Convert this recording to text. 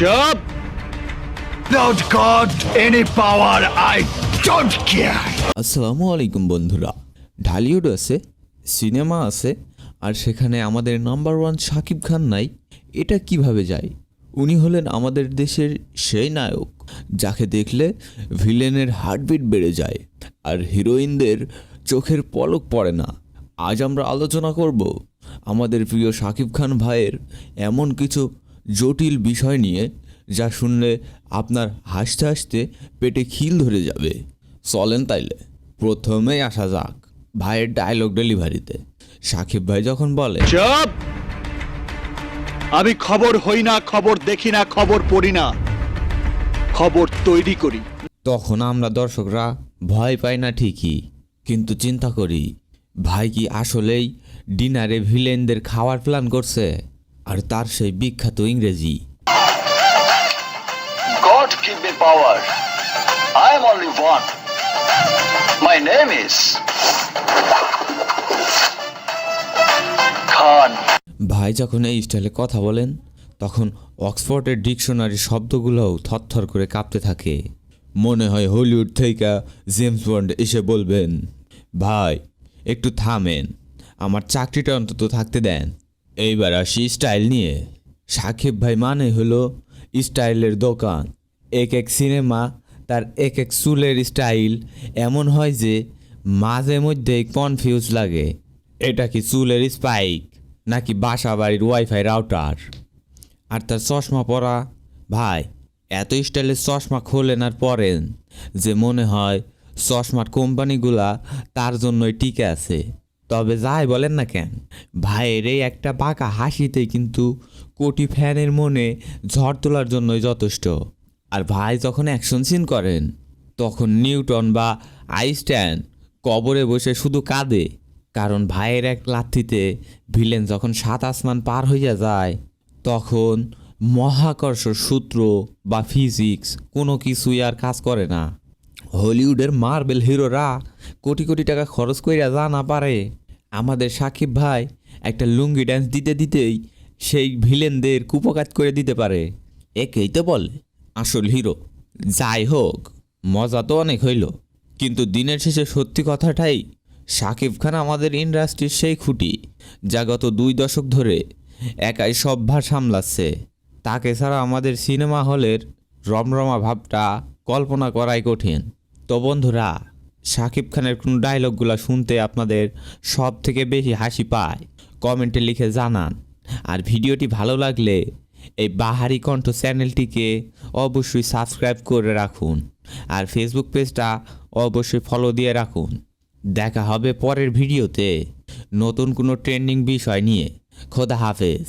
চুপ! Without God, any power, I don't care. আসসালামু আলাইকুম বন্ধুরা। ঢালিউড আছে, সিনেমা আছে, আর সেখানে আমাদের নাম্বার ওয়ান শাকিব খান নাই, এটা কিভাবে যায়? উনি হলেন আমাদের দেশের সেই নায়ক যাকে দেখলে ভিলেনের হার্টবিট বেড়ে যায় আর হিরোইনদের চোখের পলক পড়ে না। আজ আমরা আলোচনা করব আমাদের প্রিয় শাকিব খান ভাইয়ের এমন কিছু জটিল বিষয় নিয়ে যা শুনলে আপনার হাসতে হাসতে পেটে খিল ধরে যাবে। চলেন তাইলে প্রথমেই আসা যাক ভাইয়ের ডায়লগ ডেলিভারিতে। শাকিব ভাই যখন বলে, চুপ! আমি খবর হই না, খবর দেখি না, খবর পড়ি না, খবর তৈরি করি। তখন আমরা দর্শকরা ভয় পাই না ঠিকই, কিন্তু চিন্তা করি ভাই কি আসলেই ডিনারে ভিলেনদের খাওয়ার প্ল্যান করছে? আর তার সেই বিখ্যাত ইংরেজি, God give me power. I am only one. My name is Khan. ভাই যখন এই স্টাইলে কথা বলেন তখন অক্সফোর্ডের ডিকশনারি শব্দগুলোও থরথর করে কাঁপতে থাকে। মনে হয় হলিউড থেকে জেমস বন্ড এসে বলবেন, ভাই একটু থামেন, আমার চাকরিটা অন্তত থাকতে দেন। এইবার আসি স্টাইল নিয়ে। শাকিব ভাই মানে হলো স্টাইলের দোকান। এক এক সিনেমা তার এক এক চুলের স্টাইল এমন হয় যে মাঝে মধ্যে কনফিউজ লাগে, এটা কি চুলের স্পাইক নাকি বাসা বাড়ির ওয়াইফাই রাউটার। আর তার চশমা পরা, ভাই এত স্টাইলের চশমা খোলেন আর পরেন যে মনে হয় চশমার কোম্পানিগুলা তার জন্যই টিকে আছে। তবে যাই বলেন না কেন, ভাইয়ের এই একটা বাঁকা হাসিতেই কিন্তু কোটি ফ্যানের মনে ঝড় তোলার জন্যই যথেষ্ট। আর ভাই যখন অ্যাকশন সিন করেন তখন নিউটন বা আইনস্টাইন কবরে বসে শুধু কাঁদে, কারণ ভাইয়ের এক লাথিতে ভিলেন যখন সাত আসমান পার হইয়া যায় তখন মহাকর্ষ সূত্র বা ফিজিক্স কোনো কিছুই আর কাজ করে না। হলিউডের মার্বেল হিরোরা কোটি কোটি টাকা খরচ কইরা যা না পারে, আমাদের শাকিব ভাই একটা লুঙ্গি ড্যান্স দিতে দিতেই সেই ভিলেনদের কুপকাত করে দিতে পারে। একেই তো বলে আসল হিরো। যাই হোক, মজা তো অনেক হইল, কিন্তু দিনের শেষে সত্যি কথাটাই, শাকিব খান আমাদের ইন্ডাস্ট্রির সেই খুঁটি যা গত 2 দশক ধরে একাই সব ভার সামলাচ্ছে। তাকে ছাড়া আমাদের সিনেমা হলের রমরমা ভাবটা কল্পনা করাই কঠিন। তো বন্ধুরা, শাকিব খানের কোন ডায়লগগুলো শুনতে আপনাদের সব থেকে বেশি হাসি পায় কমেন্টে লিখে জানান। আর ভিডিওটি ভালো লাগলে এই বাহারি কণ্ঠ চ্যানেলটিকে অবশ্যই সাবস্ক্রাইব করে রাখুন, আর ফেসবুক পেজটা অবশ্যই ফলো দিয়ে রাখুন। দেখা হবে পরের ভিডিওতে নতুন কোনো ট্রেন্ডিং বিষয় নিয়ে। খোদা হাফেজ।